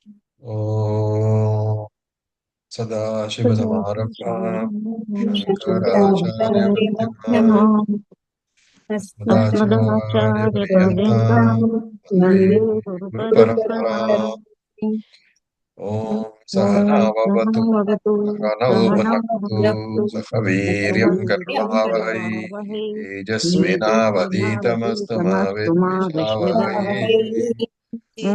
ॐ सदाशिवसमारम्भां शङ्कराचार्यमध्यमाम् अस्मदाचार्यपर्यन्तां वन्दे वन्दे गुरुपरम्पराम्। ॐ सहना भवतु सहनौ भुनक्तु सह वीर्यं करवावहै तेजस्विनावधीतमस्तु मा विद्विषावहै। ॐ ॐ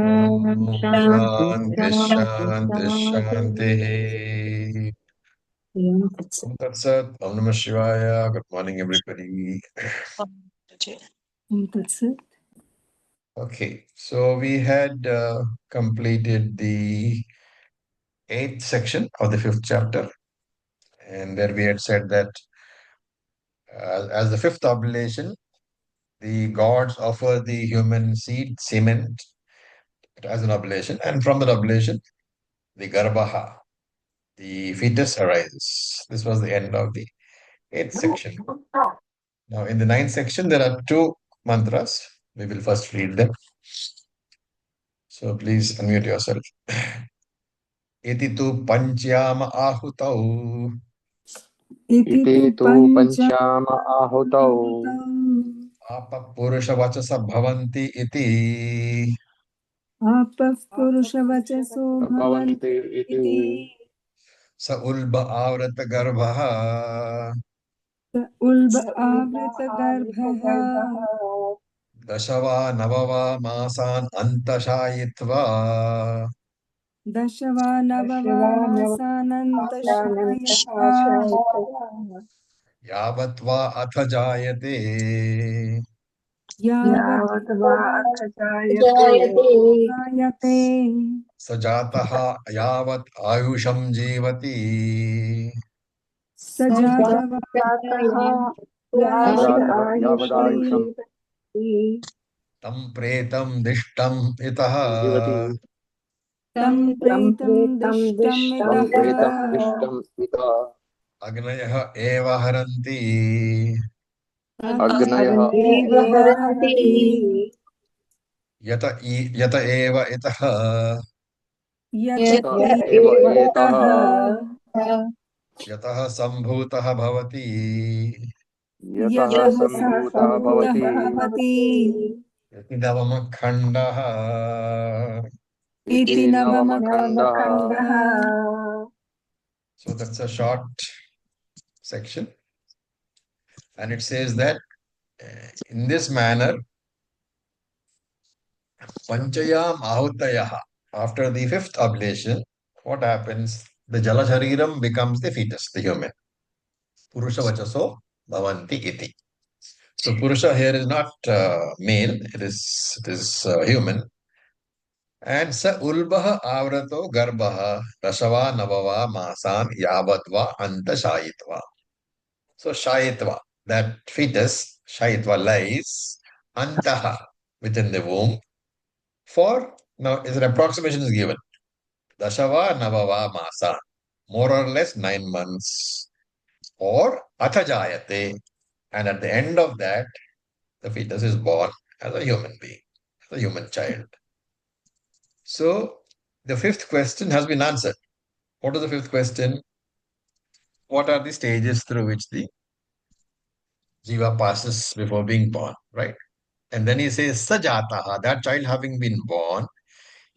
शान्ति शान्ति शान्ति शान्ति शान्ति। शान्तिः। That's Om Namah Shivaya. Good morning, everybody. Okay, so we had completed the eighth section of the fifth chapter, and there we had said that as the fifth oblation, the gods offer the human seed, semen, as an oblation, and from that oblation, the garbaha, the fetus arises. This was the end of the eighth section. Now, in the ninth section, there are two mantras. We will first read them. So please unmute yourself. Iti tu panchayama ahutau इति इति तु तु पञ्चाम आहुतौ apa purusha vachasa bhavanti iti आपः पुरुषवचसो भवन्ति भवन्ति इति इति sa ulba avrata garbha स उल्ब आवृतगर्भः dashava navava masan antashayitva दश वा नव वा मासानन्तशायित्वा yavatva atha jayate यावत् यावत् वा अथ जायते जायते sajataha yavat ayusham jivati स जातः जातः यावदायुः जातः यावदायुषं tam pretam dishtam जीवति itaha तं तं प्रेतं प्रेतं दिष्टं दिष्टमितः प्रेतं दिष्टम् इतः agnayah eva haranti अग्नयः अग्निरेव एव हरति हरन्ति yata eva itaha यत यत एव एव एतः तः यतः सम्भूतः भवति यतः यतः सम्भूतः सम्भूतः भवति भवति नवमखण्डः इति इति नवमखण्डः नवमखण्डः So that's a short section, and it says that in this manner panchayam ahutayah, after the fifth oblation, what happens? The jala shariram becomes the fetus, the human. Purusha vachaso bhavanti iti. So Purusha here is not male, it is human. And sa ulbah avrato garbah dashava navava masan yavatva anta shayitva. So shayitva, that fetus, shayitva lies antaha, within the womb for, now is an approximation is given. Dashava navava masan, more or less 9 months. Or athajayate, and at the end of that, the fetus is born as a human being, as a human child. So the fifth question has been answered. What is the fifth question? What are the stages through which the jiva passes before being born, right? And then he says, Sajataha, that child having been born,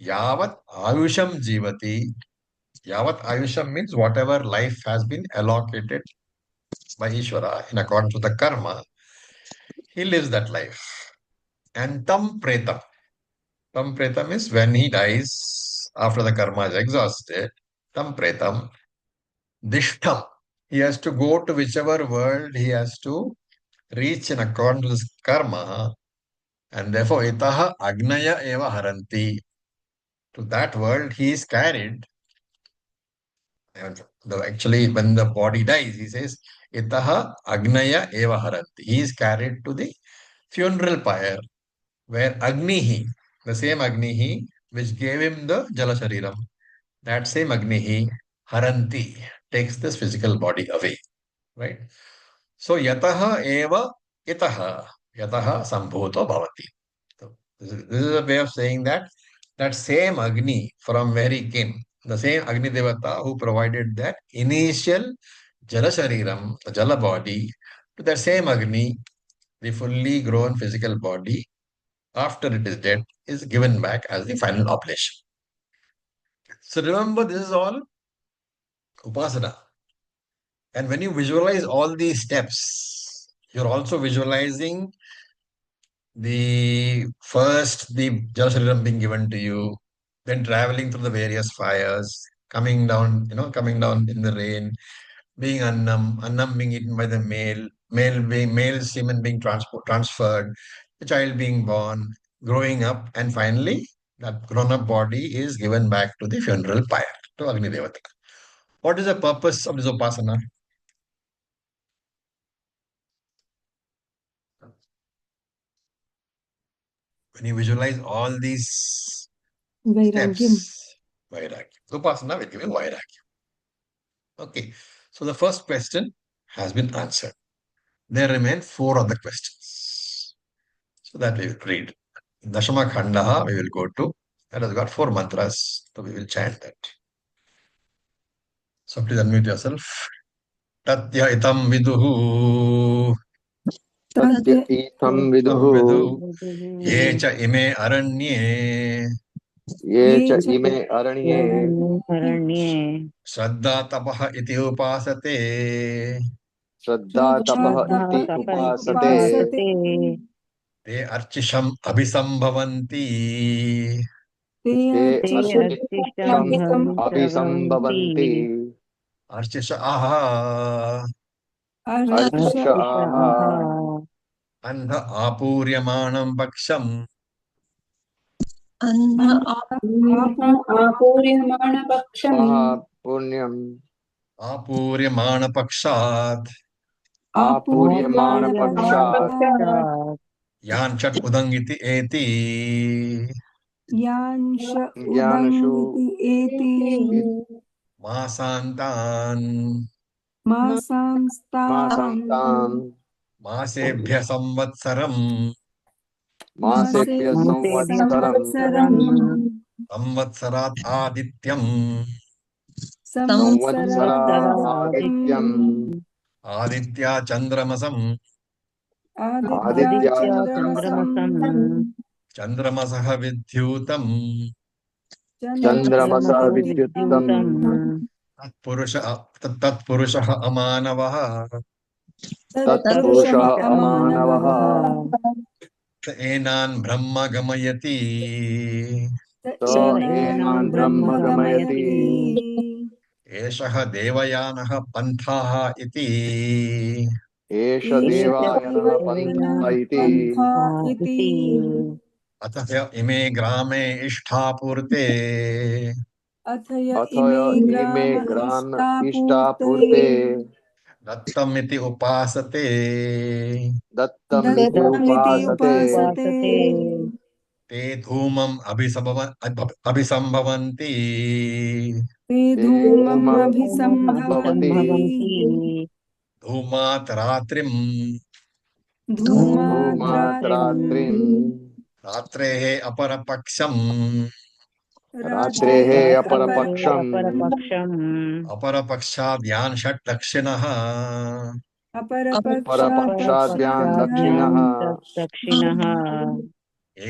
Yavat Ayusham Jivati. Yavat Ayusham means whatever life has been allocated by Ishvara in accordance with the karma, he lives that life. And Tam Pretam. Tam Pretam is when he dies after the karma is exhausted. Tam Pretam. Dishtam. He has to go to whichever world he has to reach in accordance with his karma, and therefore itaha agnaya eva haranti. To that world he is carried. And actually, when the body dies, he says itaha agnaya eva haranti. He is carried to the funeral pyre where Agnihi, the same Agnihi which gave him the Jala Shariram, that same Agnihi, Haranti, takes this physical body away. Right? So yataha eva itaha, yataha sambhuto bhavati. So this is a way of saying that that same Agni from where he came, the same Agni Devata who provided that initial Jala Shariram, the Jala body, to that same Agni, the fully grown physical body, after it is dead, is given back as the final oblation. So remember, this is all Upasana. And when you visualize all these steps, you're also visualizing the Jala Shariram being given to you, then traveling through the various fires, coming down in the rain, being Annam being eaten by the male semen being transferred, the child being born, growing up, and finally that grown-up body is given back to the funeral pyre, to Agni Devata. What is the purpose of this upasana? When you visualize all these Vairagyam. steps, Vairagya. Upasana will give you Vairagya. Okay, so the first question has been answered. There remain four other questions. So that we will read. Dashama Khandaha, we will go to. That has got four mantras, so we will chant that. So please unmute yourself. Tatya itam viduhu. तस्य Tadya इत्थं Itam विदुः vidu. Ye cha ime aranye. ये ye च cha इमे अरण्ये Shraddha tapaha iti upasate. श्रद्धा Shraddha तपः इति Tapa Iti उपासते Upasate Te archisham abhisambhavanti. Te ते Archisham अर्चिषम् Abhisam अभिसम्भवन्ति Archisha aha. अर्चिष Archisha आह Andha apuryamaणं paksham. Anta आपूर्यमाणपक्षम् आह पुण्यम् आपूर्यमाणपक्षात् आपूर्यमाणपक्षात् Apuryamanapakshad यान् षट् उदङ् एति Yansha ज्ञानशु Udam Iti Eti मासान्तान् मासान्तान् Masamstam मासेभ्य संवत्सरम् मासेभ्यः Masebhya संवत्सरम् Samvatsaram संवत्सरात् आदित्यम् संवत्सरात् Samvatsaradat आदित्यम् Aditya चन्द्रमसम् Aditya Aditya Chandramasam चन्द्रमसः विद्यूतम् चन्द्रमसः Chandramasam विद्युत्तम् तत्पुरुष तत्पुरुषः अमानवः तत्पुरुषः Tatpuruषः अमानवः अमानवः स एनान् ब्रह्म गमयति त स एनान् एनान् ब्रह्म ब्रह्म गमयति गमयति एषः देवयानः पन्थाः इति एष एष देवायनः देवयानः पन्थ इति पन्था इति अथ इमे ग्रामे इष्ठापूर्ते अथ य अथ इमे इमे ग्राम ग्रान् इष्टापूर्ते इष्टापूर्ते दत्तमिति उपासते दत्तम् इति दत्तमिति उपासते उपासते ते धूमम् अभिसम्भवन्ति ते ते धूमम् धूमम् अभिसम्भवन्ति भवति धूमात् रात्रिम् धूमात् धूमात् रात्रिम् रात्रिम् रात्रेः अपरपक्षम् रात्रेः रात्रेः अपरपक्षम् अपरपक्षाद् यान् षट् दक्षिणः अपरपक्षात् परपक्षाद्यान् दक्षिणः दक्षिणः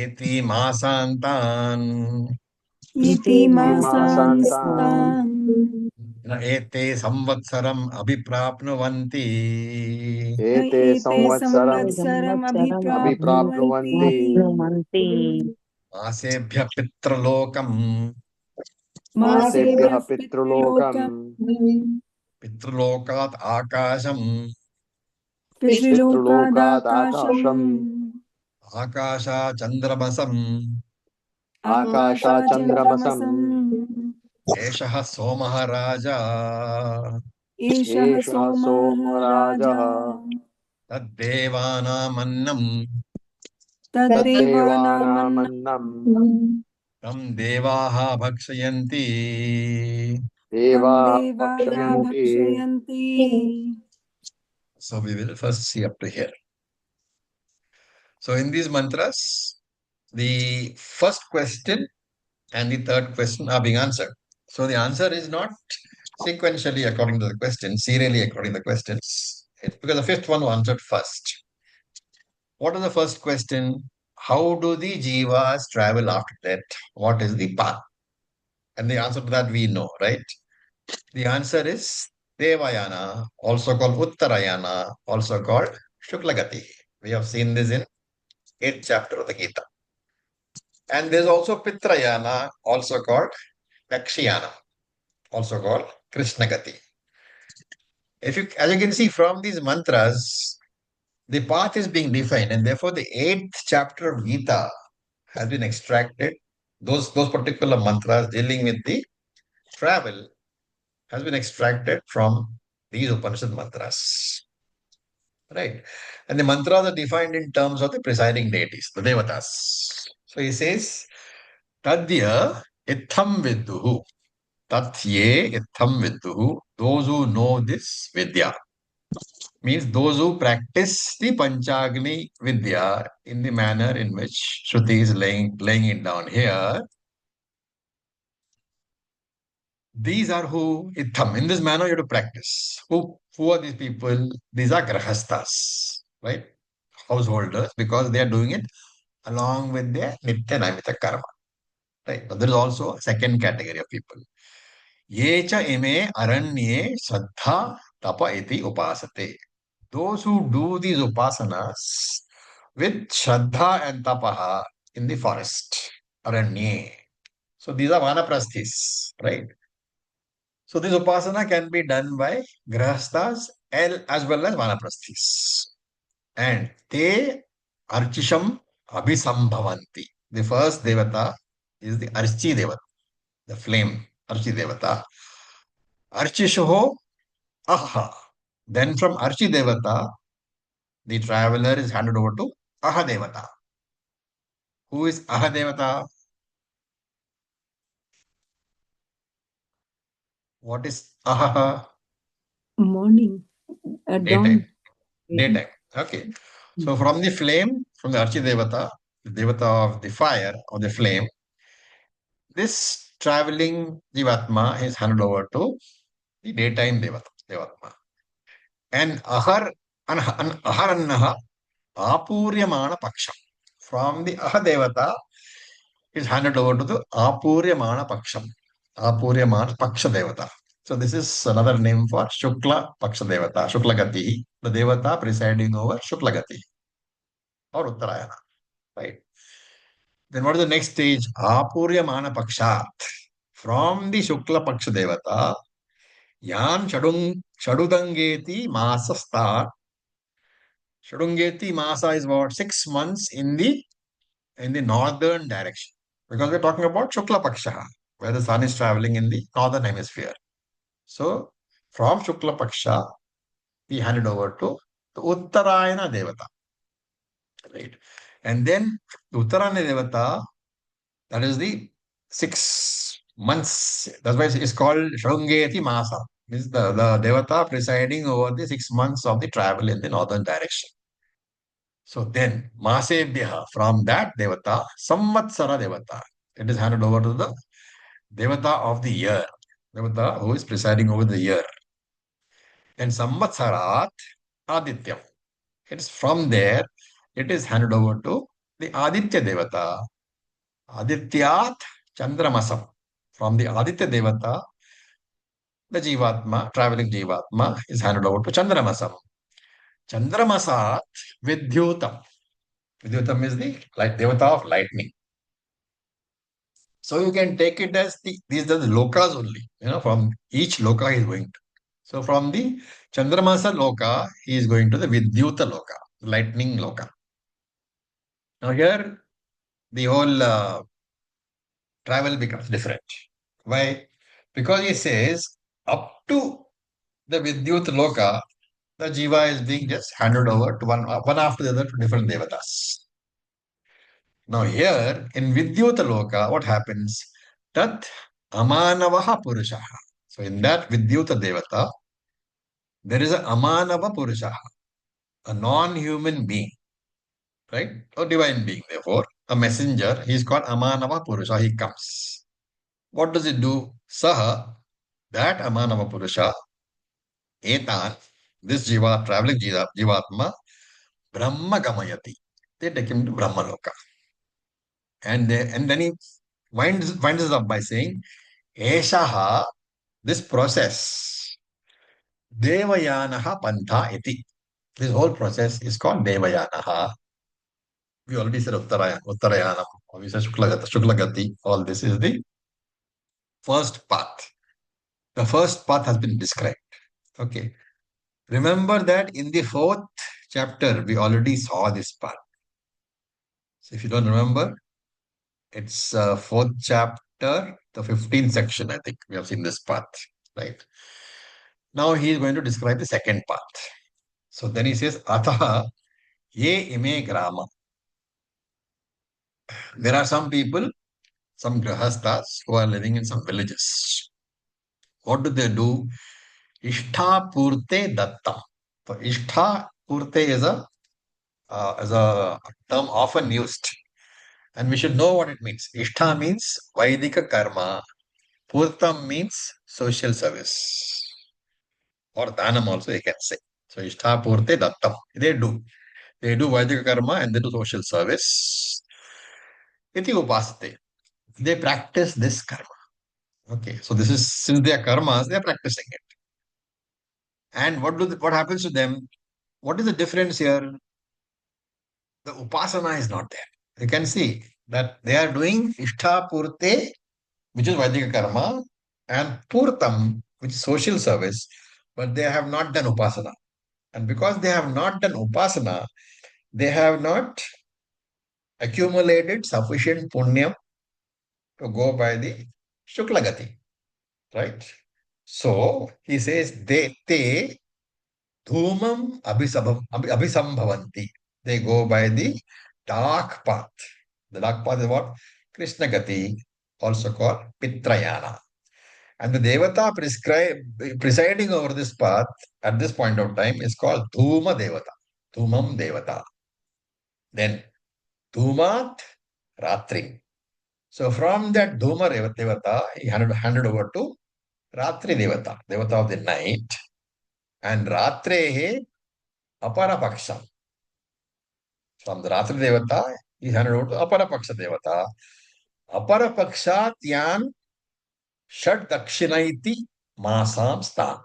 एति मासान्तान् इति इमासान्तान् मासांस्तान् न एते संवत्सरम् अभिप्राप्नुवन्ति न एते एते संवत्सरम् संवत्सरम् अभिप्राप्नुवन्ति अभिप्राप्नुवन्ति मासेभ्यः पितृलोकम् मासेभ्यः मासेभ्यः पितृलोकम् पितृलोकम् पितृलोकात् आकाशम् पितृलोकात् पितृलोकादाकाशम् आकाशम् आकाशाचन्द्रमसम् आकाशाचन्द्रमसम् आकाशाचन्द्रमसम् एषः सोमः राजा एषः एषः सोमः राजा सोमराजः तद्देवानामन्नम् तद्देवानामन्नं तद्देवानामन्नम् तं देवाः भक्षयन्ति तं देवा देवाः भक्षयन्ति भक्षयन्ति So we will first see up to here. So in these mantras, the first question and the third question are being answered. So the answer is not sequentially according to the question, serially according to the questions. It's because the fifth one was answered first. What is the first question? How do the jivas travel after death? What is the path? And the answer to that we know, right? The answer is Devayana, also called Uttarayana, also called Shuklagati. We have seen this in 8th chapter of the Gita. And there's also Pitrayana, also called Dakshayana, also called Krishnagati. As you can see from these mantras, the path is being defined, and therefore the 8th chapter of Gita has been extracted. Those particular mantras dealing with the travel has been extracted from these Upanishad mantras. Right? And the mantras are defined in terms of the presiding deities, the devatas. So he says, Tadya itham vidduhu. Tatye itham vidduhu. Those who know this vidya. Means those who practice the Panchagni Vidya in the manner in which Shruti is laying it down here. These are who itham. In this manner, you have to practice. Who are these people? These are grahastas, right? Householders, because they are doing it along with their nitya naimita karma. Right. But there is also a second category of people. Ye cha ime aranye shraddha tapa iti upasate. Those who do these upasanas with shraddha and tapaha in the forest, aranye. So these are vanaprasthis, right? So this upasana can be done by grahasthas as well as vanaprasthis. And they archisham abhisambhavanti. The first devata is the Archi devata, the flame, Archi devata. Archishoho aha. Then from Archi devata, the traveler is handed over to Aha devata. Who is Aha devata? What is Aha? Morning. Daytime. Dawn. Daytime. Okay. So from the flame, from the Archi devata, the devata of the fire or the flame, this traveling Jivatma is handed over to the daytime Devatma. And Aharannaha Apuryamana Paksham. From the Ahadevata is handed over to the Apuryamana Paksham. Apuryamana Paksha Devata. So this is another name for Shukla Paksha Devata, Shuklagati, the Devata presiding over Shuklagati or Uttarayana. Right. Then what is the next stage? Apuryamana Pakshat. From the Shukla Paksha Devata, Yan Shadudangeti Masa start. Shadungeti Masa is what? 6 months in the northern direction. Because we're talking about Shukla Paksha, where the sun is traveling in the northern hemisphere. So from Shukla Paksha, we hand it over to the Uttarayana Devata. Right. And then the Uttarayana Devata, that is the 6 months. That's why it's called Shadungeti Masa. Means the Devata presiding over the 6 months of the travel in the northern direction. So then, Masebhyaha, from that Devata, Samvatsara Devata, it is handed over to the Devata of the year, Devata who is presiding over the year. And Samvatsarat Adityam. It's from there, it is handed over to the Aditya Devata, Adityat Chandramasam. From the Aditya Devata, the Jivatma, traveling Jivatma, is handed over to Chandramasam. Chandramasat Vidyutam. Vidyutam is the light Devata of lightning. So you can take it as these are the lokas only, from each loka he is going to. So from the Chandramasa loka, he is going to the Vidyuta loka, lightning loka. Now here, the whole travel becomes different. Why? Because he says, up to the Vidyut loka, the jiva is being just handed over to one after the other to different devatas. Now here, in Vidyuta loka, what happens? Tat amanavaha purushaha. So in that Vidyuta devata, there is a amanava purushaha, a non-human being, right? Or divine being, therefore, a messenger. He is called amanava purusha. He comes. What does it do? Saha, that Amanava Purusha, Etan, this Jiva, traveling Jivatma, Brahma Gamayati. They take him to Brahma Loka. And then he winds it up by saying, Eshaha, this process, Devayanaha Pantha iti. This whole process is called Devayanaha. We already said Uttarayanam, or we said Shuklagati. All this is the first path. The first path has been described. Okay. Remember that in the fourth chapter, we already saw this path. So if you don't remember, it's fourth chapter, the 15th section, I think. We have seen this path, right? Now he is going to describe the second path. So then he says, Ataha ye ime grama. There are some people, some grahastas who are living in some villages. What do? Ishtha purte dattam. So Ishtha purte is a term often used, and we should know what it means. Ishtha means Vaidika karma. Purtam means social service, or Dhanam also you can say. So Ishtha purte dattam. They do. They do Vaidika karma and they do social service. Iti upasate. They practice this karma. Okay, so this is since they are karmas, they are practicing it. And what happens to them? What is the difference here? The upasana is not there. You can see that they are doing Ishtha Purte, which is Vaidika karma, and Purtam, which is social service, but they have not done upasana. And because they have not done upasana, they have not accumulated sufficient punyam to go by the Shuklagati, right? So he says they dhumam abhisambhavanti. They go by the dark path. The dark path is what? Krishna Gati, also called Pitrayana. And the Devata presiding over this path at this point of time is called Dhuma Devata. Dhumam Devata. Then Dhumat Ratri. So from that Dhuma Devata, he handed over to Ratri Devata, Devata of the night. And Ratrehe Aparapaksha. From the Ratri Devata, he handed over to Aparapaksha Devata. Aparapakshat Yan Shad Dakshinaiti Masam Stan.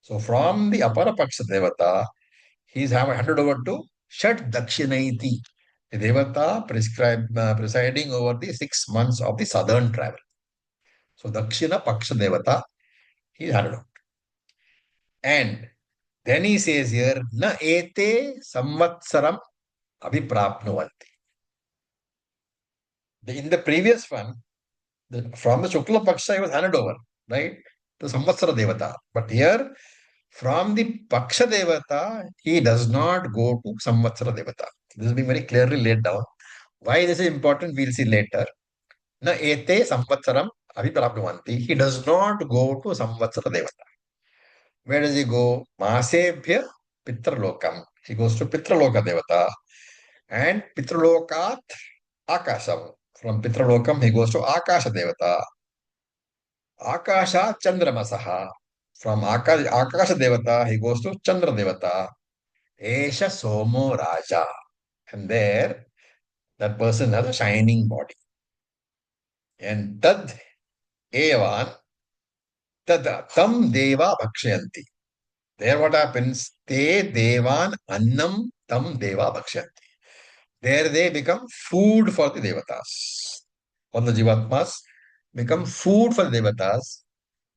So from the Aparapaksha Devata, he is handed over to Shad Dakshinaiti, the Devata presiding over the 6 months of the southern travel. So Dakshina Paksha Devata, he is handed over. And then he says here, Na ete samvatsaram abhiprapnuvanti. In the previous one, from the Shukla Paksha, he was handed over, right? To Samvatsara Devata. But here, from the Paksha Devata, he does not go to Samvatsara Devata. This is being very clearly laid down. Why this is important, we'll see later. Na ete Samvatsaram abhiprapnuvanti. He does not go to Samvatsara Devata. Where does he go? Masebhya Pitralokam. He goes to Pitraloka Devata. And Pitralokat Akasham. From Pitralokam, he goes to Akasha Devata. Akasha Chandramasaha. From Akasha Devata, he goes to Chandra Devata. Esha Somo Raja. And there, that person has a shining body. And Tad Evan, Tad Tam Deva Bhakshayanti. There what happens? Te Devan Annam Tam Deva Bhakshayanti. There they become food for the Devatas. All the Jivatmas become food for the Devatas.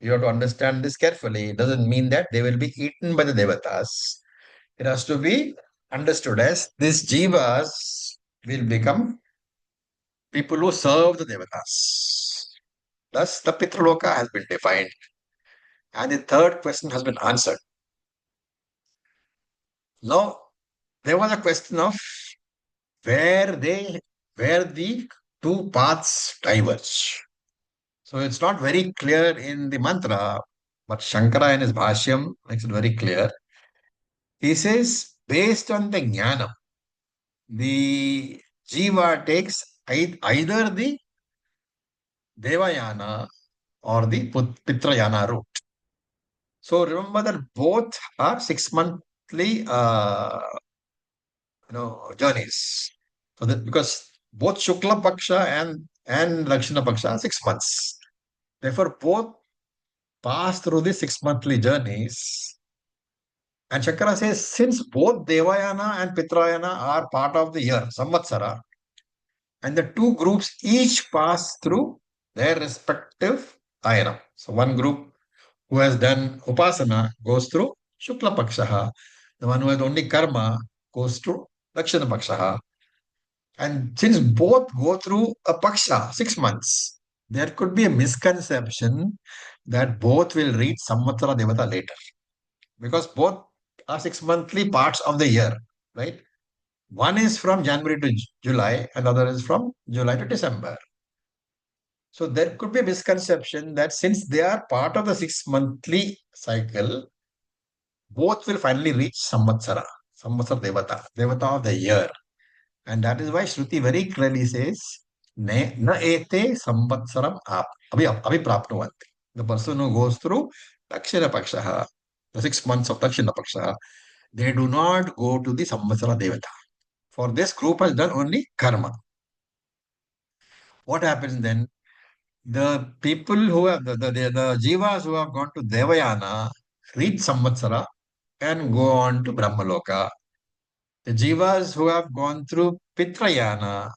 You have to understand this carefully. It doesn't mean that they will be eaten by the Devatas. It has to be understood as these Jivas will become people who serve the Devatas. Thus, the Pitraloka has been defined. And the third question has been answered. Now, there was a question of where the two paths diverge. So it's not very clear in the mantra, but Shankara in his Bhashyam makes it very clear. He says, based on the jnana, the jiva takes either the Devayana or the Pitrayana route. So remember that both are 6 monthly journeys. So that because both Shukla Paksha and Lakshana Paksha are 6 months. Therefore, both pass through the 6 monthly journeys. And Shankara says, since both Devayana and Pitrayana are part of the year, Samvatsara, and the two groups each pass through their respective ayana. So one group who has done Upasana goes through Shukla Pakshaha. The one who has only Karma goes through Lakshana Pakshaha. And since both go through a Paksha, 6 months, there could be a misconception that both will reach Samvatsara Devata later. Because both are 6 monthly parts of the year, right? One is from January to July, and the other is from July to December. So there could be a misconception that since they are part of the 6 monthly cycle, both will finally reach Samvatsara Devata, Devata of the year. And that is why Shruti very clearly says, Na ete Samvatsaram abhiprapnuvanti. The person who goes through Dakshina Pakshaha, the 6 months of Dakshina Pakshaha, they do not go to the Samvatsara Devata. For this group has done only karma. What happens then? The people who have the jivas who have gone to Devayana reach Samvatsara and go on to Brahmaloka. The jivas who have gone through Pitrayana,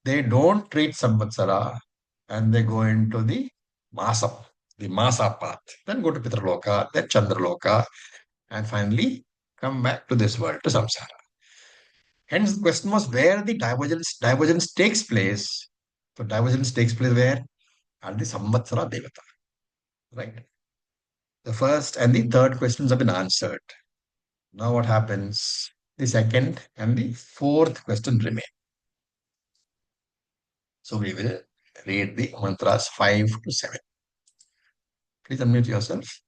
they don't reach Samvatsara and they go into the Masam, the Masa path. Then go to Pitraloka, then Chandraloka, and finally come back to this world, to Samsara. Hence, the question was where the divergence takes place. So, divergence takes place where? At the Samvatsara Devata, right? The first and the third questions have been answered. Now, what happens? The second and the fourth question remain. So, we will read the mantras 5 to 7. Please unmute yourself.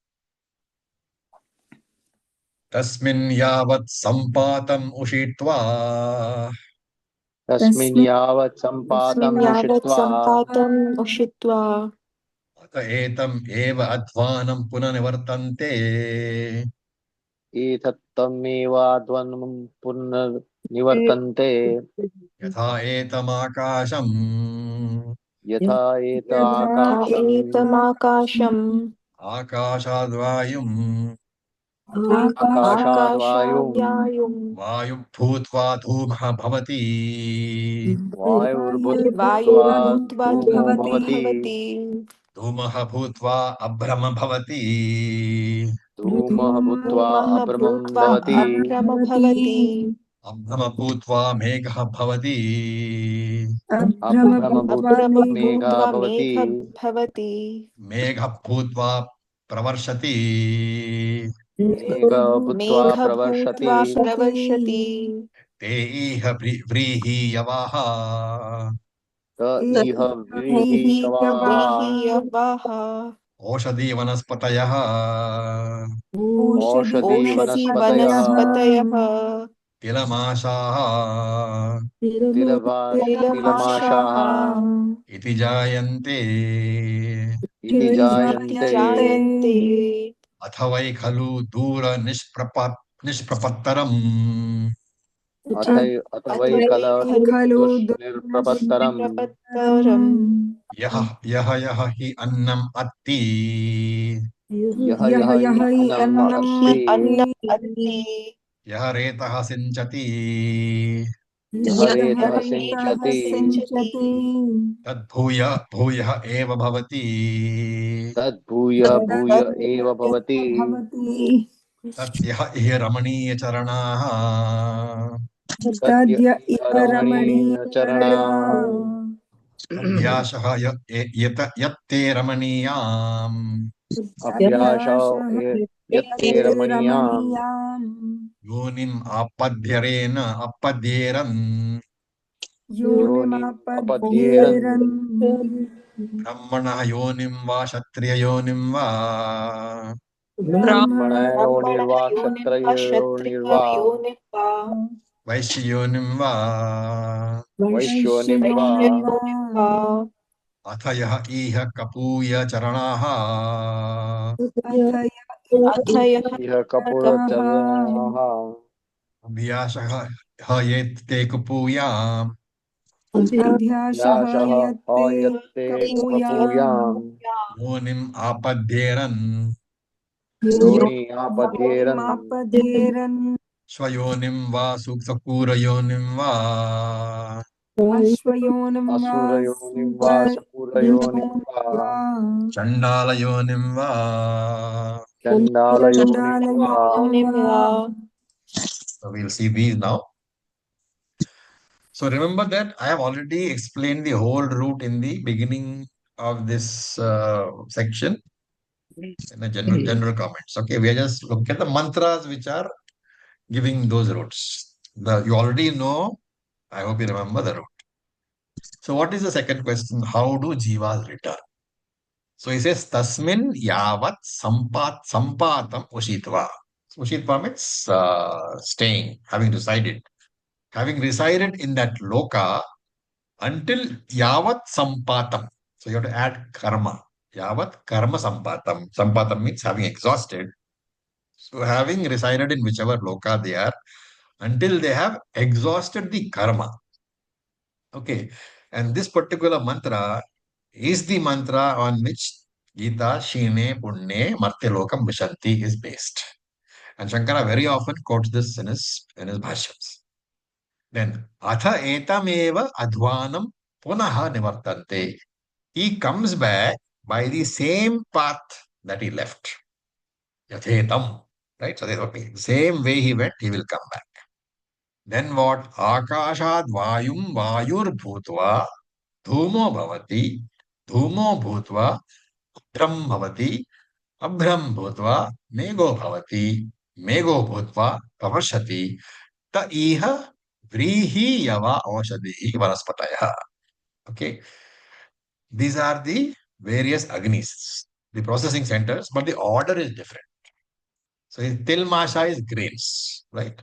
Tasmin yavat sampatam ushitva तस्मिन् यावत् सम्पातं तस्मिन् यावत् उषित्वा सम्पातम् उषित्वा अत एतम् एव अध्वानं पुनर्निवर्तन्ते एतत्तमेवाध्वनं पुनर्निवर्तन्ते यथा एतमाकाशम् यथा एत यथा आकाशम् एतमाकाशम् आकाशाद्वायुम् आकाशाद्वायुं आकाशाद्वायुम् वायुभूत्वा धूमः भवति वायुर्भूत्वा वायुर्भूत्वा धूमो धूमो भवति भवति धूमः भूत्वा अभ्रम भवति धूमः भूत्वा धूमः अभ्रमं भूत्वा भवति अभ्रम भवति अभ्रम भूत्वा मेघः भवति अभ्रम भूत्वा अभ्रम मेघः भूत्वा भवति मेघ भवति मेघः भूत्वा प्रवर्षति मेघः भूत्वा मेघ प्रवर्षति भूत्वा प्रवर्षति ते इह व्रीहियवाः त इह व्रीहियवाः व्रीहियवाः ओषधि वनस्पतयः ओषधि ओषधि वनस्पतयः वनस्पतयः तिलमाशाः तिलमाषाः तिलमाषाः इति जायन्ते इति इति जायन्ते जायन्ते अथ वै खलु निष्प्रपत्तरम् अथ अथ अथ वै वै खलु दुष्निर्प्रपत्तरम् प्रपत्तरम् यः यः यः हि अन्नम् अत्ति यः यः हि अन्नम् हि अस्ति अन्नम् अस्ति यः रेतः सिञ्चति यः यः रेतः रेतः सिञ्चति सिञ्चति तद्भूय भूयः एव भवति तद्भूय भूय तद् एव भवति तत्यह इह रमणीयचरणाः तद्य इह रमणीयचरणा अभ्यासः यत्ते रमणीयाम् अभ्यासो यत्ते रमणीयाम् योनिम् आपद्येरन् योनिम् अपद्येरन् ब्रह्मणः योनिं वा क्षत्रिययोनिं वा ब्राह्मणयोनिर्वा ब्राह्मणयोनिर्वा क्षत्रिययोनिर्वा क्षत्रिययोनिर्वा वैश्ययोनिं वा वैश्योनिर्वा वैश्ययोनिर्वा अथ यः इह कपूय चरणाः अथ अथ यः इह कपुरचरणाः व्यासः ह येत्ते कुपूयाम् अभ्यासः व्यासः यत्ते हयत्ते कपूयाम् कपूयाम् योनिम् आपद्येरन् योनि आपद्येरन् योनिमापद्येरन् स्वयोनिं वा सुखपूरयोनिं वा अश्वयोनिं वा असुरयोनिं वा सपुरयोनिं वा वा चण्डालयोनिं वा. चण्डालयोनिं वा चण्डालयोनिं वा So we'll see these now. So remember that I have already explained the whole route in the beginning of this section in a general comments. Okay, we are just looking at the mantras which are giving those routes. You already know. I hope you remember the route. So what is the second question? How do jivas return? So he says tasmin yavat sampatam ushitva. So ushitva means staying, having resided. Having resided in that loka until yavat sampatam. So you have to add karma. Yavat karma sampatam. Sampatam means having exhausted. So having resided in whichever loka they are until they have exhausted the karma. Okay. And this particular mantra is the mantra on which Gita Shine Punne Martyalokam Vishanti is based. And Shankara very often quotes this in his bhashyams. Then Atha etameva adhvanam punaha nivartante. He comes back by the same path that he left. Yathetam. Right? So they okay. Same way he went, he will come back. Then what? Akashad vayum vayur bhutva धूमो भवति धूमो भूत्वा अभ्रं भवति अभ्रं भूत्वा मेघो भवति मेघो भूत्वा प्रवर्षति त इह व्रीहि यव औषधिः वनस्पतयः. Okay, these are the various agnis, the processing centers, but the order is different. So tilmasha is grains, right?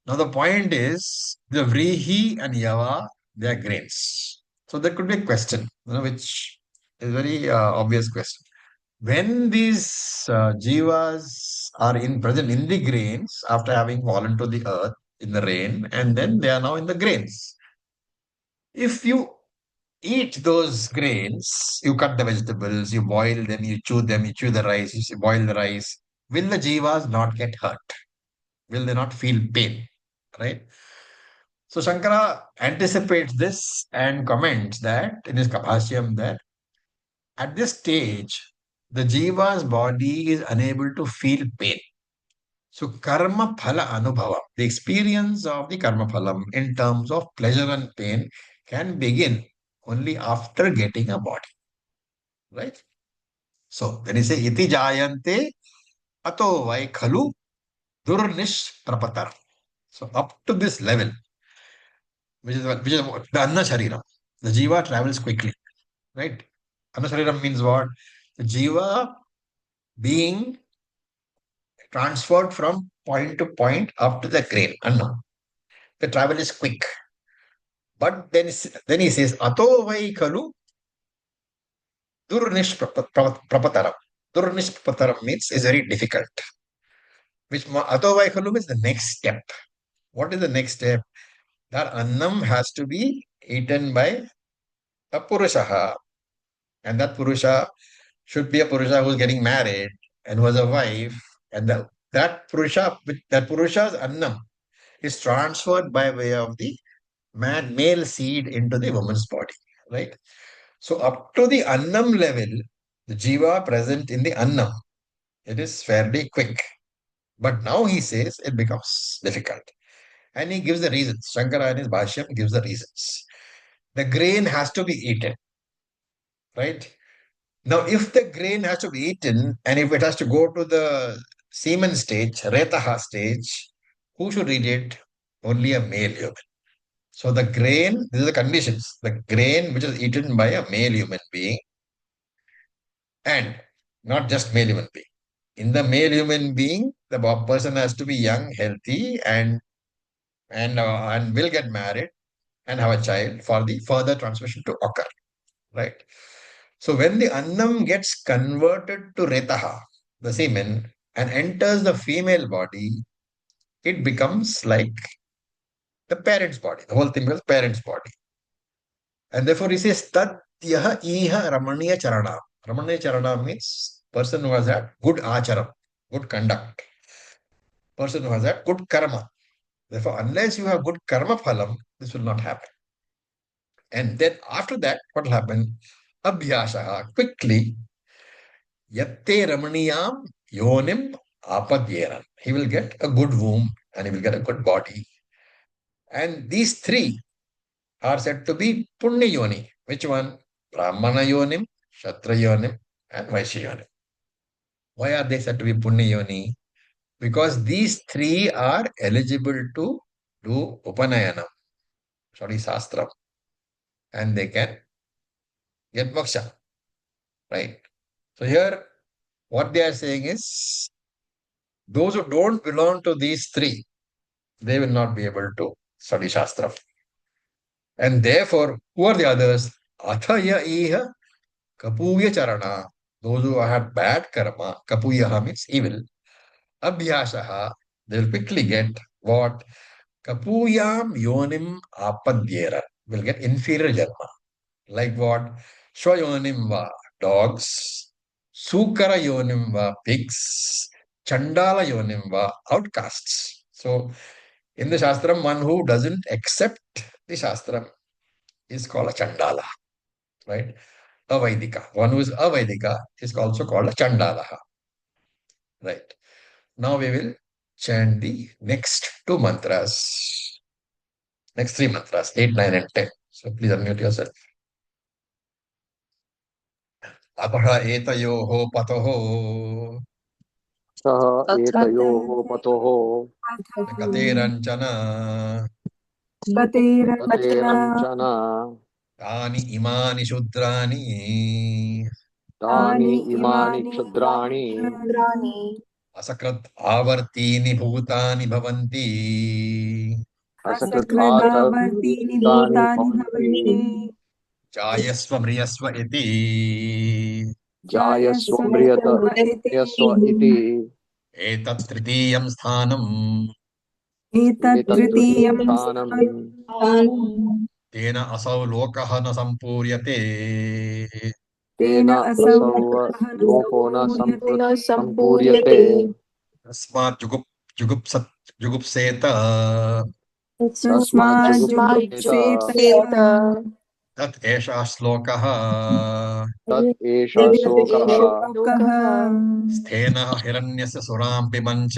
Now the point is the vrihi and yava, they are grains. So there could be a question, which is a very obvious question. When these jivas are in present in the grains after having fallen to the earth in the rain, and then they are now in the grains. If you eat those grains, you cut the vegetables, you boil them, you chew the rice, you boil the rice. Will the jivas not get hurt? Will they not feel pain? Right? So Shankara anticipates this and comments that in his Kabhasyam that at this stage, the jiva's body is unable to feel pain. So karma phala anubhava, the experience of the karma phalam in terms of pleasure and pain can begin only after getting a body. Right? So when you say iti jayante ato vai khalu durnish prapatar. So up to this level, which is the anna shariram, the jiva travels quickly. Right? Anusariram means what? The jiva being transferred from point to point up to the grain. Anna. The travel is quick. But then he says, Ato vai kalu durnish prapataram. Durnish prapataram means is very difficult. Ato vai kalu means the next step. What is the next step? That annam has to be eaten by a purushaha. And that purusha should be a purusha who's getting married and who has a wife, and that purusha's annam is transferred by way of the male seed into the woman's body, right? So up to the annam level, the jiva present in the annam, it is fairly quick. But now he says it becomes difficult. And he gives the reasons. Shankara in his Bhashyam gives the reasons. The grain has to be eaten, right? Now, if the grain has to be eaten and if it has to go to the semen stage, retaha stage, who should eat it? Only a male human. So the grain, these are the conditions. The grain which is eaten by a male human being and not just male human being. In the male human being, the person has to be young, healthy, and will get married and have a child for the further transmission to occur. right? So when the annam gets converted to retaha, the semen, and enters the female body, it becomes like the parent's body. The whole thing becomes parent's body. And therefore he says, Tat yaha iha ramaniya charana. Ramaniya charana means person who has had good acharam, good conduct, person who has had good karma. Therefore, unless you have good karma phalam, this will not happen. And then after that, what will happen? Abhyasha, quickly, yatte ramaniyam yonim apadyeran. He will get a good womb and he will get a good body. And these three are said to be punya yoni. Which one? Brahmana yonim, Kshatriya yonim, and Vaishya yonim. Why are they said to be punya yoni? Because these three are eligible to do Upanayanam, sorry, Sastram, and they can get moksha, right? So here, what they are saying is, those who don't belong to these three, they will not be able to study Shastra. And therefore, who are the others? Athaya iha kapuya charana. Those who had bad karma, kapuyaha means evil. Abhyasaha, they will quickly get what? Kapuyam yonim apadyera. Will get inferior janma. Like what? Shwayonim va dogs, Sukara yonim va pigs, Chandala yonim va outcasts. So in the Shastram, one who doesn't accept the Shastram is called a Chandala, right? Avaidika. One who is Avaidika is also called a Chandala, right? Now we will chant the next two mantras, next three mantras, 8, 9, and 10. So please unmute yourself. अपह एतयोः पतोः सः एतयोः पतोः गतेरञ्चन गतेरञ्चन तानि इमानि शूद्राणि तानि इमानि क्षुद्राणि असकृत् आवर्तीनि भूतानि भवन्ति असकृतानि भवन्ति जायस्व म्रियस्व इति जायस्व म्रियत यस्व इति एतत् तृतीयं स्थानम् एतत् तृतीयं स्थानं तेन असौ लोकः न सम्पूर्यते तेन असौ लोको न सम्पूर्यते तस्मात् जुगुप्सेत तस्मात् जुगुप्सेत तत् एषः श्लोकः तत् एषः शोकः स्थेनः हिरण्यस्य सुरां पिबञ्च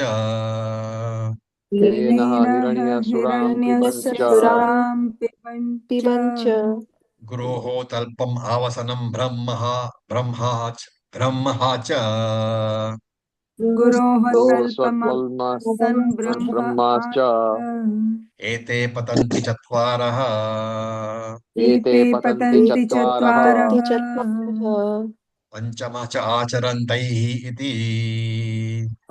तेन हिरण्यसुरां पिबञ्च गुरोः तल्पम् आवसनं ब्रह्महा च स्वल्पल्मसन् ब्रह्माश्च एते पतन्ति चत्वारः एते पतन्ति चत्वारः पञ्चमः च आचरन्तैः इति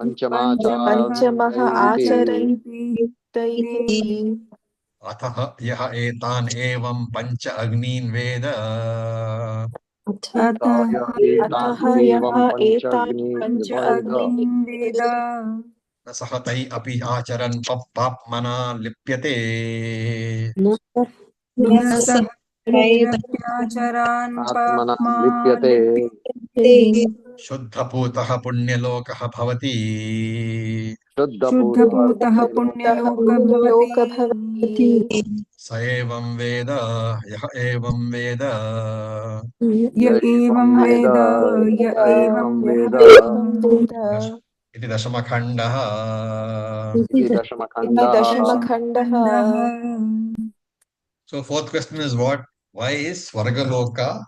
पञ्चमाचारन्ति अतः यः एतान् एवं पञ्च अग्नीन् वेद एतान् एवं पञ्चग्नि वेद न सह तैः अपि आचरन् पाप्मना लिप्यते आत्मना लिप्यते शुद्धपूतः पुण्यलोकः भवति शुद्धपूतः स एवं वेद यः एवं वेद य एवं वेद इति दशमखण्डः इति दशमखण्डः So fourth question is what? Why is Swargaloka?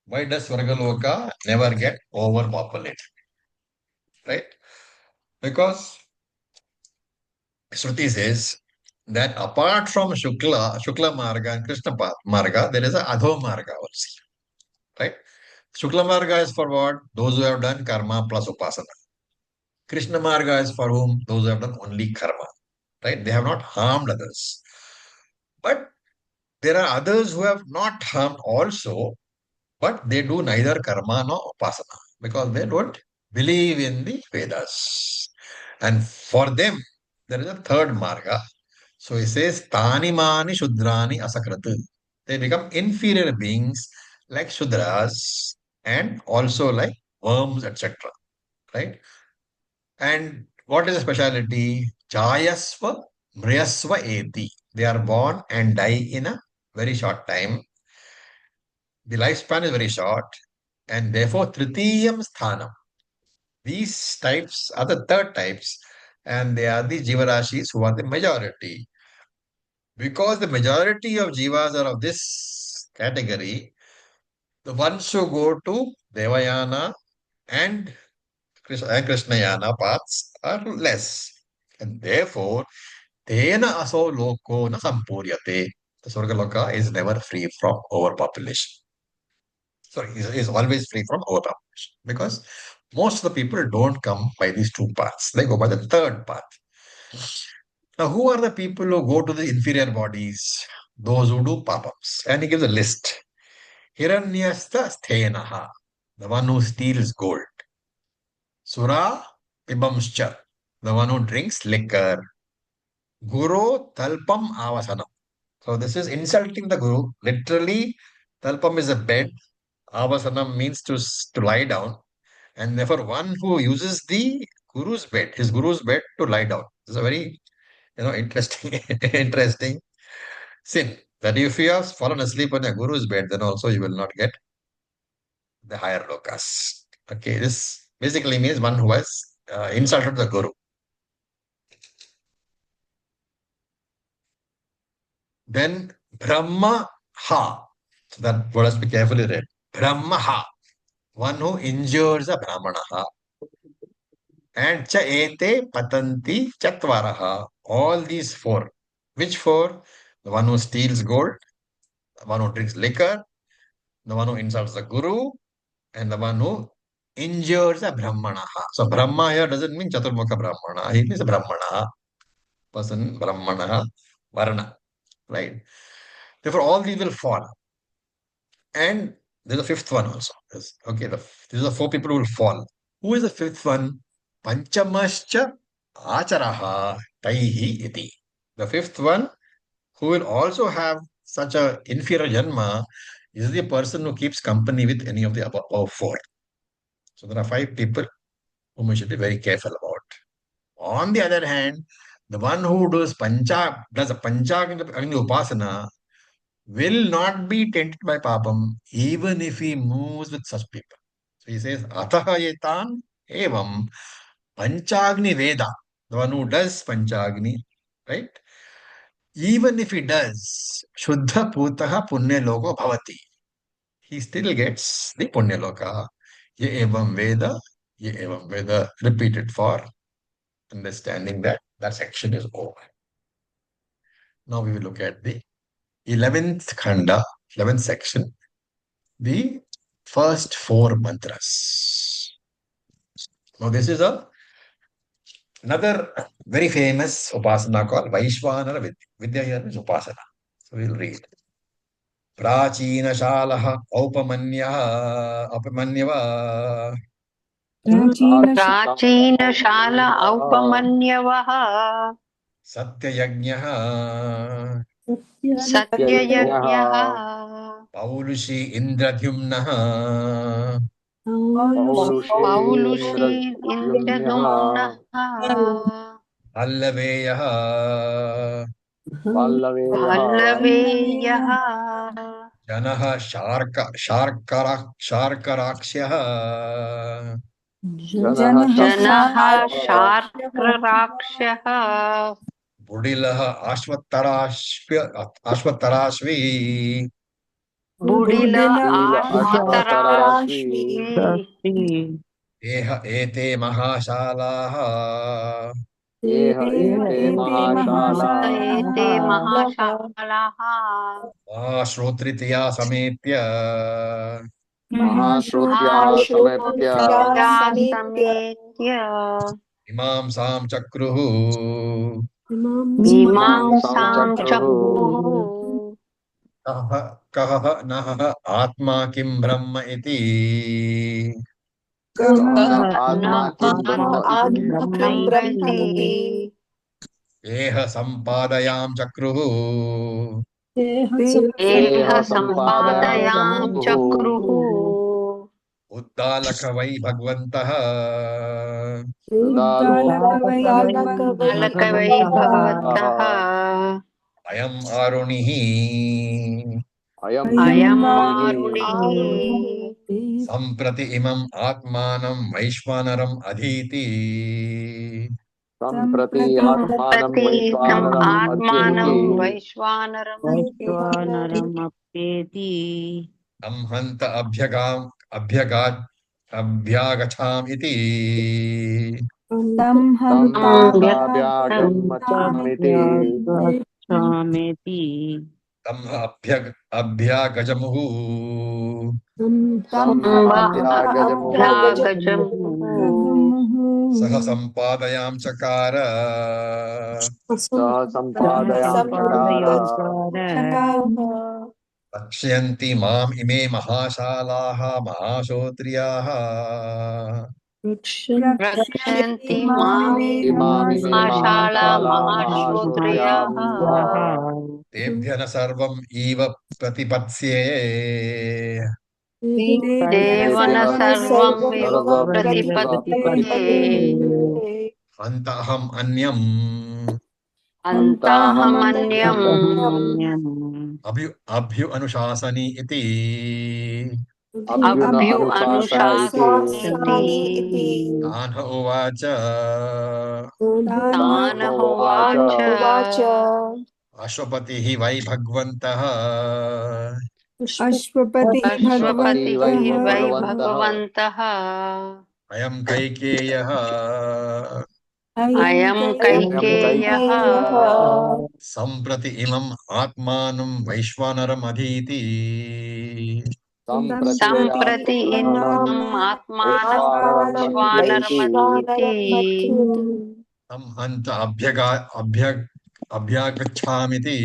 Why does Swargaloka never get overpopulated? Right? Because Shruti says that apart from Shukla Marga and Krishna Marga, there is a Adho Marga also. Right? Shukla Marga is for what? Those who have done karma plus upasana. Krishna Marga is for whom? Those who have done only karma. Right? They have not harmed others. But There are others who have not harmed also, but they do neither karma nor upasana because they don't believe in the Vedas. And for them, there is a third marga. So he says, Tani mani shudrani asakratu. They become inferior beings like shudras and also like worms, etc. Right? And what is the speciality? Jayasva mriyasva eti. They are born and die in a very short time. The lifespan is very short, and therefore Tritiyam Sthanam. These types are the third types, and they are the Jivarashis who are the majority. Because the majority of Jivas are of this category, the ones who go to Devayana and Krishnayana paths are less. And therefore, Tena aso loko na sampuryate. The Swargaloka is never free from overpopulation. Sorry, is always free from overpopulation because most of the people don't come by these two paths. They go by the third path. Now, who are the people who go to the inferior bodies? Those who do papams. And he gives a list. Hiranyasta sthenaha, the one who steals gold. Sura pibamscha, the one who drinks liquor. Guru talpam avasanam. So this is insulting the guru. Literally, talpam is a bed. Avasanam means to lie down. And therefore, one who uses the his guru's bed to lie down. This is a very, interesting, interesting sin. That if you have fallen asleep on your guru's bed, then also you will not get the higher lokas. Okay, this basically means one who has insulted the guru. Then Brahma ha. So that word has to be carefully read. Brahma ha. One who injures a Brahmana ha. And cha ete patanti chatvaraha. All these four. Which four? The one who steals gold, the one who drinks liquor, the one who insults the guru, and the one who injures a brahmana. So Brahma here doesn't mean Chaturmukha Brahmana. He means a Brahmana, person, Brahmana, Varna. Right? Therefore, all these will fall. And there's a fifth one also. Okay, these are four people who will fall. Who is the fifth one? Panchamascha acharaha taihi iti. The fifth one, who will also have such a inferior janma, is the person who keeps company with any of the above four. So there are five people whom we should be very careful about. On the other hand, the one who does a panchagni upasana will not be tempted by papam even if he moves with such people. So he says, Ataha yetan evam panchagni veda. The one who does panchagni, right? Even if he does, Shuddha Putaha Punya Loko Bhavati, he still gets the Punya Loka. Ye evam Veda, ye evam Veda, repeated for understanding that that section is over. Now we will look at the 11th Khanda, 11th section, the first four mantras. Now this is another very famous upasana called Vaishvanara Vidya. Vidya here is upasana. So we'll read. प्राचीनशालः औपमन्यः अपमन्यव प्राचीनशाला औपमन्यवः सत्ययज्ञः सत्ययज्ञः पौलुषी इन्द्रद्युम्नः पौलुषी इन्द्रदुम्नः अल्लवेयः पल्लवेयः जनः शार्कराक्ष्यः जनः जनः शार्क्रराक्षः बुडिलः अश्वत्तराश्वी बुडिल आश्वतराश्वी आश्वतराश्वी एते महाशालाः एते एते महाशालाः महाशालाः श्रोत्रितया समेत्य महाश्रुत्या समेत्य मीमांसां चक्रुः मीमांसां चक्रुः कः नः आत्मा किं ब्रह्म इति कः न न आत्मा किं आत्मा किं ब्रह्म ब्रह्म इति इति देह सम्पादयां चक्रुः देह देह सम्पादयां चक्रुः उद्दालक वै भगवन्तः उद्दालक वै बालक वै भगवन्तः भगवतः अयम् आरुणिः अयम् अयम् मारुणिः आरुणिः सम्प्रति इमम् आत्मानं वैश्वानरम् अधीति सम्प्रतीतम् आत्मानं वैश्वानरमप्येति तं हन्त अभ्यागच्छाम् इति तं गच्छामेति तं अभ्यागजमुः अभ्यागजमुः सह सम्पादयां चकार सम्पादयकार रक्षयन्ति माम् इमे महाशालाः महाश्रोत्रियाः रक्षन्ति मामिमे मामिमे महाशाला महाश्रोत्रियाः तेभ्य न सर्वम् इव प्रतिपत्स्ये देव न सर्वमिव प्रतिपद्ये प्रतिपत्ति हन्त अहम् अन्यम् अन्ताहमन्यम् अभ्यु अनुशासनि इति अभ्यु अनुशासनीति तान् उवाच तान् होवाच अश्वपतिः वै भगवन्तः अश्वपतिः वै भगवन्तः अयं कैकेयः अयं कैकेयः सम्प्रति इमम् आत्मानं वैश्वानरम् अधीति सम्प्रति इमम् आत्मानं वैश्वानरमधीति तं हन्त अभ्यागच्छामिति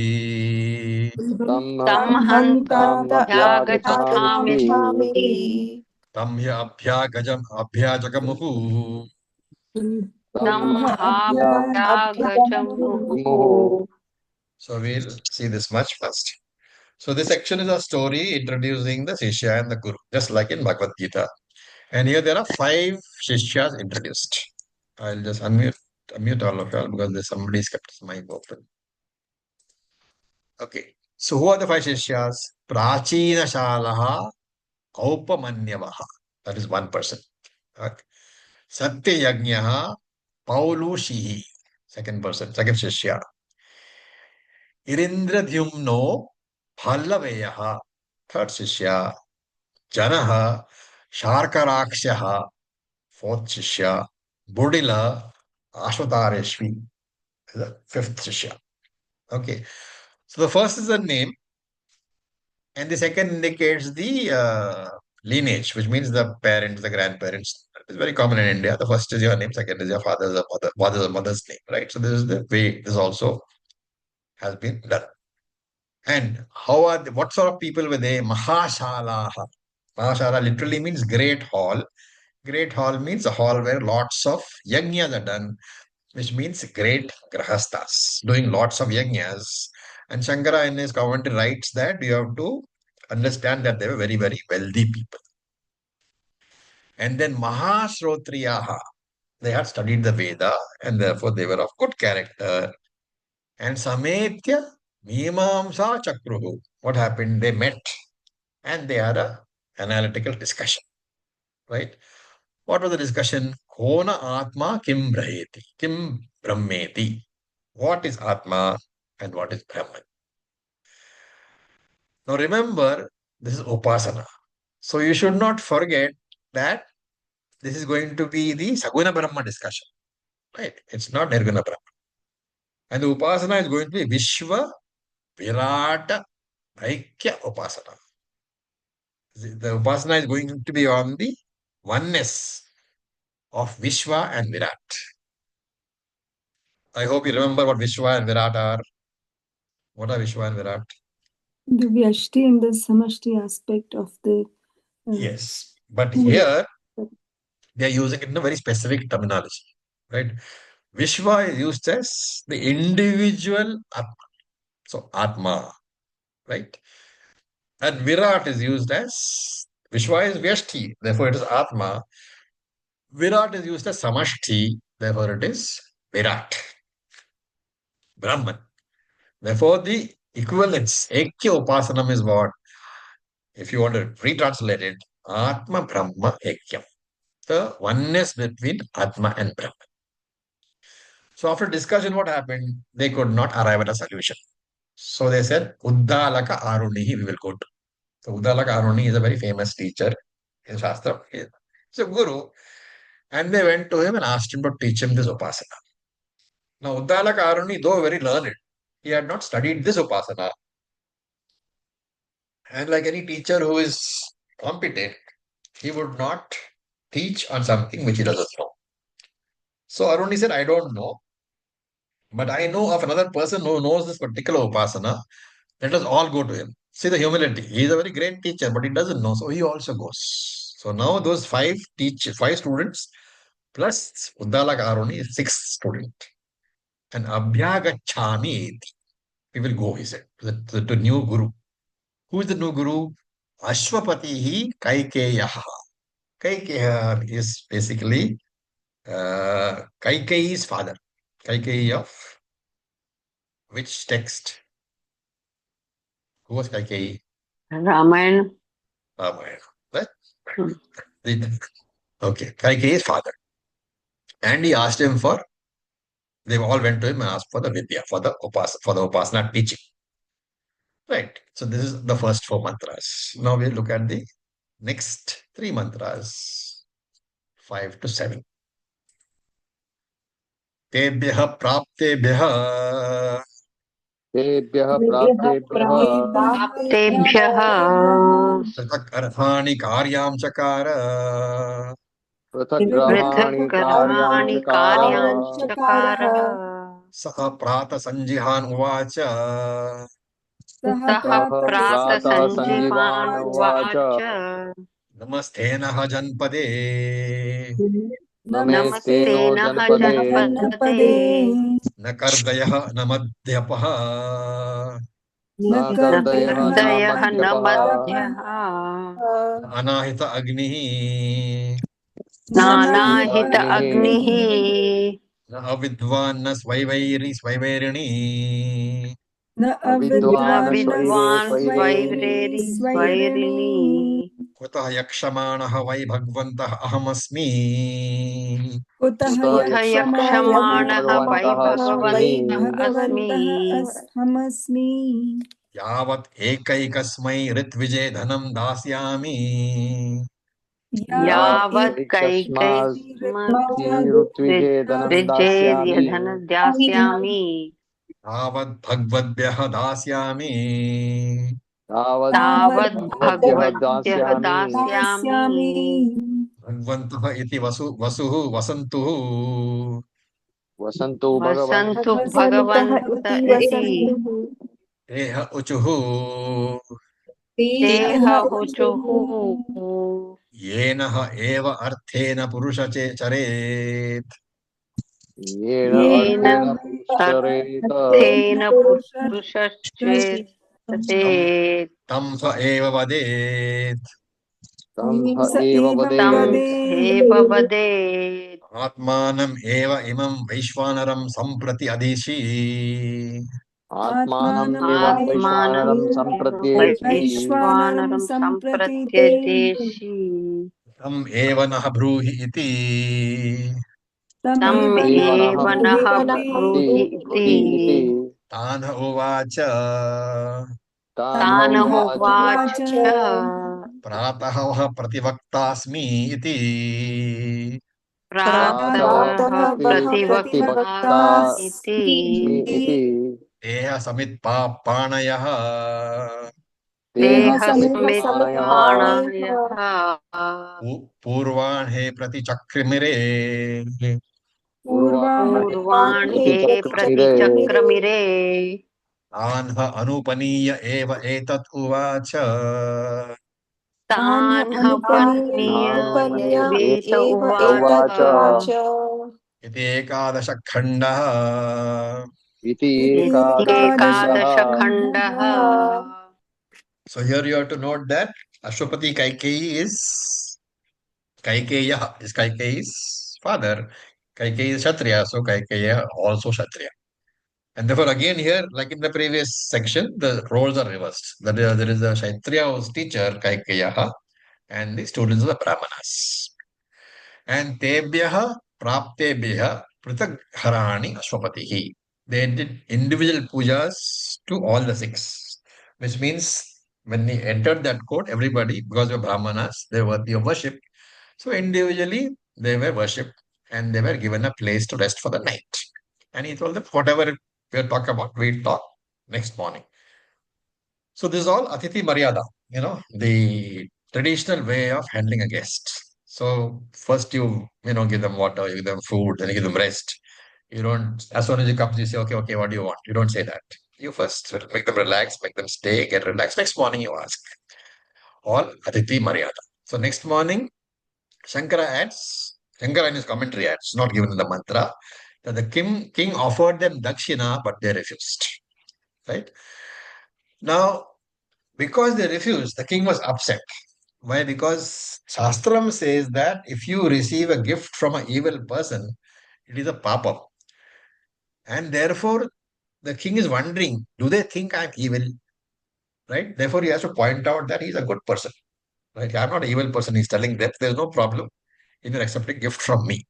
तं हन्ताभ्यागच्छामिति तं अभ्याजगमुः तं हाभ्यागचमुः So we'll see this much first. So this section is a story introducing the Shishya and the Guru, just like in Bhagavad Gita. And here there are 5 Shishyas introduced. I'll just unmute all of y'all because there's somebody's kept his mic open. Okay. So who are the 5 Shishyas? Prachina Shalaha Aupamanyavaha. That is one person. Okay. Satya Yajnaha Paulushihi. Second person, second Shishya. Irindradhyumno Pallaveyaha. Third Shishya. Janaha Sharkarakshaha. Fourth Shishya. Budila Ashwatareshvi. The fifth Shishya. Okay. So the first is the name, and the second indicates the lineage, which means the parents, the grandparents. It's very common in India. The first is your name, second is your father's or mother's name, right? So this is the way this also has been done. And what sort of people were they? Mahashalaha. Mahashala literally means great hall. Great hall means a hall where lots of yajnas are done, which means great grahastas, doing lots of yajnas. And Shankara in his commentary writes that you have to understand that they were very, very wealthy people. And then Mahashrotriyaha, they had studied the Veda and therefore they were of good character. And Sametya Mimamsa Chakruhu. What happened? They met and they had a analytical discussion, right? What was the discussion? Kona Atma Kim Braheti, Kim Brahmeti. What is Atma and what is Brahman? Now remember, this is Upasana. So you should not forget that this is going to be the Saguna Brahma discussion, right? It's not Nirguna Brahma. And the Upasana is going to be Vishwa Virata Aikya Upasana. The Upasana is going to be on the oneness of Vishwa and Virat. I hope you remember what Vishwa and Virat are. What are Vishwa and Virat? The Vyashti and the Samashti aspect of the Yes. But two. here they are using it in a very specific terminology, right? Vishwa is used as the individual Atma. So Atma, right? And Virat is used as Vishwa is Vyashti, therefore it is Atma. Virat is used as Samashti, therefore it is Virat, Brahman. Therefore, the equivalence, Ekya Upasanam is what? If you want to retranslate it, Atma Brahma Ekyam. The oneness between Atma and Brahma. So after discussion, what happened? They could not arrive at a solution. So they said, Uddalaka Arunihi, we will go to. So Uddalaka Aruni is a very famous teacher in Shastra. He's a guru. And they went to him and asked him to teach him this Upasana. Now, Uddalaka Aruni, though very learned, he had not studied this Upasana. And like any teacher who is competent, he would not teach on something which he doesn't know. So Aruni said, I don't know, but I know of another person who knows this particular Upasana. Let us all go to him. See the humility. He is a very great teacher, but he doesn't know, so he also goes. So now those five students plus Uddalaka Aruni is sixth student. And Abhyagachami, we will go, he said, to new guru. Who is the new guru? Ashwapatihi Kaikeyaha. Kaikeya is basically Kaikeyi's father. Kaikeyi of which text? Who was Kaikeyi? Ramayana. Ramayana. Right? Hmm. Okay, Kaikeyi's father. And he asked him for, they all went to him and asked for the Vidya, for the Upasana teaching. Right. So this is the first four mantras. Now we look at the next three mantras, 5 to 7. तेभ्यः प्राप्तेभ्यः तेभ्यः प्राप्तेभ्यः तेभ्यः पृथक् अर्थानि कार्यां चकार पृथक् पृथग्रहाणि कार्यां कर्माणि चकार कार्यान् चकार सः प्रातः सञ्जिहान् उवाच सः सः प्रातः प्रातः सञ्जीवान् सञ्जीवान् उवाच उवाच नमस्ते नः जनपदे नमस्ते नो नमस्ते नः जनपदे जनपदे न कर्दयः न मद्यपः न न कर्दयः न कर्दयः न मद्यपः मध्यः न अनाहित अग्निः नानाहित अग्निः अग्निः न अविद्वान् न स्वैवैरिणी न अविद्वान् अविद्वान् न स्वैरे अविद्वान् स्वैरिणी स्वैरिणी कुतः यक्षमाणः वै भगवन्तः अहमस्मि कुतः कुतः कुतः यक्षमाणो वै यक्षमाणः वै भगवन्तः अस्मि भगवन्तः अस्मि भगवन्तः अहमस्मि यावत् एकैकस्मै ऋत्विजे धनं दास्यामि यावत् यावत् कैकस्माद्धिरुत्विजे धनं दास्यामि कैकैर्धन दास्यामि तावद् भगवद्भ्यः दास्यामि तावद् भगवद्भ्यः भगवद्भ्यः दास्यामि दास्यामि भगवन्तः इति वसुः वसन्तुः वसन्तु वसन्तु भगवन्तः वसन्तः भगवन्त इति इति वसन्तुः तेह ऊचुः तेह तेह ऊचुः येन एव अर्थेन चरेत् येन येन अर्थेन पुरुषरेत तथ्येन पुरुषश्चेष्टते तं तं स एव वदेत् तं ह स एव एव तं वदेत् एव वदेत् वदेत् आत्मानम् एव इमं वैश्वानरं सम्प्रति अदिशि आत्मानम् आत्मानम् एवं आत्मानम् वैश्वानरं एव सम्प्रत्येति वैश्वानरं वैश्वानरं सम्प्रतीते सम्प्रत्यजेष्यि तं एव नः ब्रूहि इति तम् तमेव एव नः नः एव नः ब्रूहि इति ब्रूहि इति ब्रूहि इति तान् उवाच तान् तान् तानः उवाच उवाच उवाच प्रातः वः प्रतिवक्तास्मि इति प्रातः प्रातः प्रतिवक्ता इति प्रतिवक्तास्मि इति देह समित्पाणयः तेह समित्पाणयः देहसंवित्पाणयः पूर्वाह्णे प्रतिचक्रिमिरे पूर्वाह्णे पूर्वाह्णे प्रतिचक्रमिरे प्रतिचक्रमिरे आन्ह अनुपनीय एव एतत् उवाच तान्ह तान् अनुपनीय हपनीय वेत एव उवाच एतत् उवाच इति एकादश खण्डः इति इति एकादशखण्डः एकादशखण्डः एकादशखण्डः So here you have to note that Ashwapati Kaikeyi is Kaikeyi's father. Kaikeyi is Kshatriya, so Kaikeyi also Kshatriya. And therefore, again here, like in the previous section, the roles are reversed. There is a Kshatriya who's teacher, Kaikeya, and the students are the Brahmanas. And Tebhyaha Praptebhyaha Prithak Harani Ashwapatihi. They did individual pujas to all the six, which means when they entered that court, everybody, because of Brahmanas, they were worthy of worship. So individually, they were worshipped and they were given a place to rest for the night. And he told them, whatever we'll talk about, we'll talk next morning. So this is all Atiti Maryada, the traditional way of handling a guest. So first you give them water, you give them food, then you give them rest. You don't, as soon as you come, you say, okay, what do you want? You don't say that. You first make them relax, make them stay, get relaxed. Next morning you ask. All Atiti Maryada. So next morning, Shankara in his commentary adds, not given in the mantra, that the king offered them dakshina, but they refused. Right? Now, because they refused, the king was upset. Why? Because Shastram says that if you receive a gift from an evil person, it is a papa. And therefore, the king is wondering, do they think I'm evil? Right? Therefore, he has to point out that he's a good person. Right? I'm not an evil person. He's telling them there's no problem in your accepting gift from me.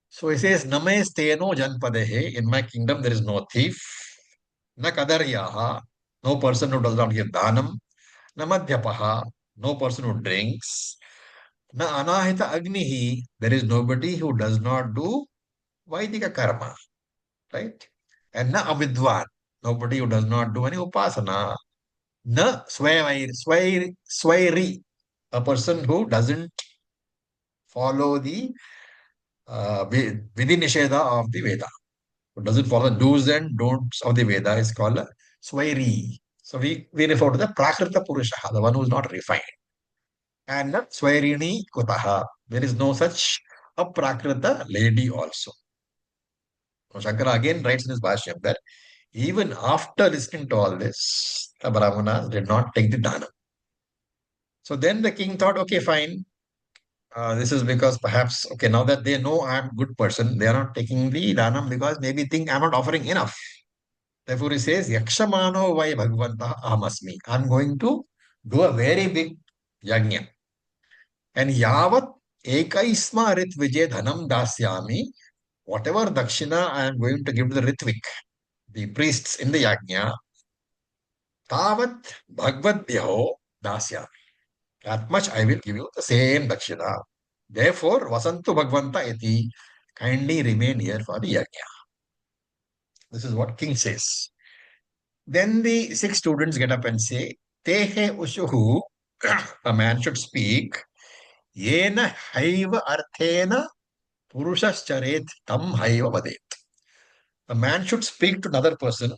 So he says, Name steno janpadehe. In my kingdom, there is no thief. Na kadaryaha. No person who does not give dhanam. Na madhyapaha. No person who drinks. Na anahita agnihi, there is nobody who does not do Vaidika karma, right? And na avidwan, nobody who does not do any upasana. Na swairi, a person who doesn't follow the vidhi nisheda of the Veda, who doesn't follow the do's and don'ts of the Veda is called a swairi. So we refer to the prakrita purusha, the one who is not refined. And not Swairini Kutaha. There is no such a Prakrita lady also. So Shankara again writes in his Bhashyam that even after listening to all this, the Brahmanas did not take the dana. So then the king thought, okay, fine. This is because perhaps, okay, now that they know I'm a good person, they are not taking the dana because maybe think I'm not offering enough. Therefore he says, Yakshamano vai Bhagavanta ahamasmi. I'm going to do a very big yajna. And yavat ekaisma rit vijay dhanam dasyami, whatever dakshina I am going to give to the ritvik, the priests in the yajna, tavat bhagavadbhyo dasyami. That much I will give you the same dakshina. Therefore, vasantu bhagavanta iti, kindly remain here for the yajna. This is what king says. Then the six students get up and say, Tehe ushuhu, a man should speak, yena haiva arthena Purushascharet tam haiva vadet. A man should speak to another person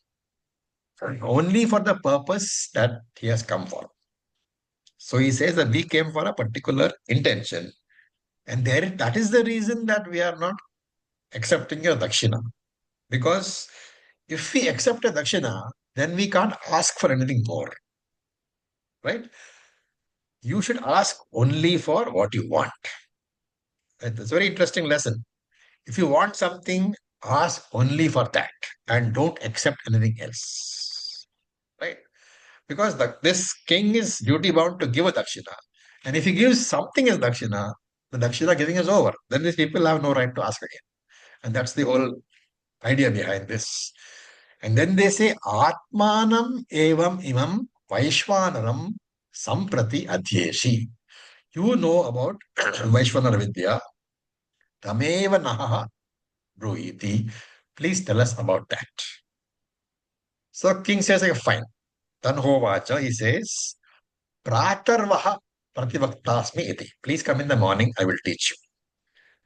only for the purpose that he has come for. So he says that we came for a particular intention. And that is the reason that we are not accepting your dakshina. Because if we accept a dakshina, then we can't ask for anything more. Right? You should ask only for what you want. That's a very interesting lesson. If you want something, ask only for that and don't accept anything else. Right? Because this king is duty bound to give a dakshina. And if he gives something as dakshina, the dakshina giving is over. Then these people have no right to ask again. And that's the whole idea behind this. And then they say, Atmanam evam imam Vaishvanaram samprati adhyeshi. You know about Vaishvanara Vidya. Tameva naha bruhiti. Please tell us about that. So king says, okay, fine. Tanhovacha, he says, Pratarvaha prativaktasmi iti. Please come in the morning, I will teach you.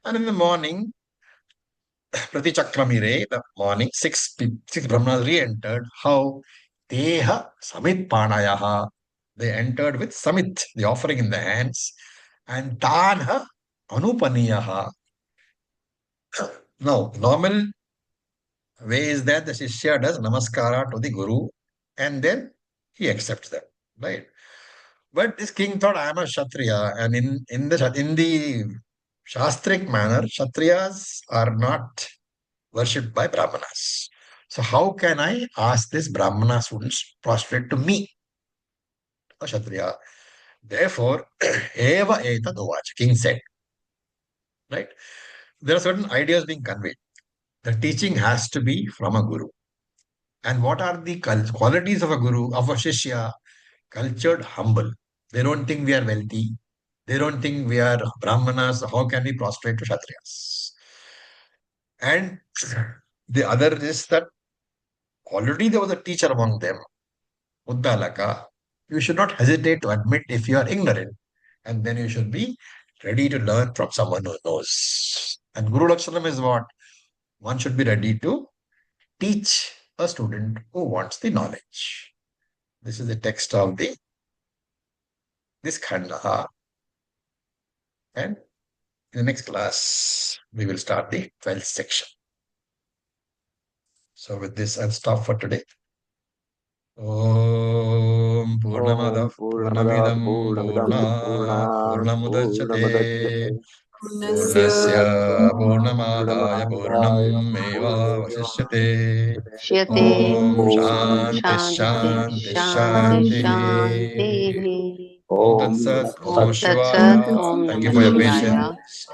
And in the morning, Praticakramire, the morning, six Brahmanas re-entered. How? Teha Samit Panayaha. They entered with Samit, the offering in the hands, and Danha Anupaniyaha. Now, normal way is that the Shishya does Namaskara to the Guru and then he accepts them, right? But this king thought, I am a Kshatriya, and in the Shastric manner, Kshatriyas are not worshipped by Brahmanas. So how can I ask this Brahmana students prostrate to me, a Kshatriya? Therefore, eva etad uvacha, king said, right? There are certain ideas being conveyed. The teaching has to be from a guru. And what are the qualities of a guru, of a Shishya? Cultured, humble. They don't think we are wealthy. They don't think we are Brahmanas. How can we prostrate to Kshatriyas? And the other is that already there was a teacher among them, Uddalaka. You should not hesitate to admit if you are ignorant. And then you should be ready to learn from someone who knows. And Guru Lakshanam is what? One should be ready to teach a student who wants the knowledge. This is the text of this Khanda. And in the next class, we will start the 12th section. So with this, I'll stop for today. Om Purnamada Purnamidam Purnat Purnamudachyate Purnasya Purnamadaya Purnam Eva Vasishyate Om Om Shanti Shanti Shanti Shanti Shanti Shanti. Om Tat Sat Om Om Namah Tat Sat. Shivaya. Om Thank you Namah for your Shivaya. patience.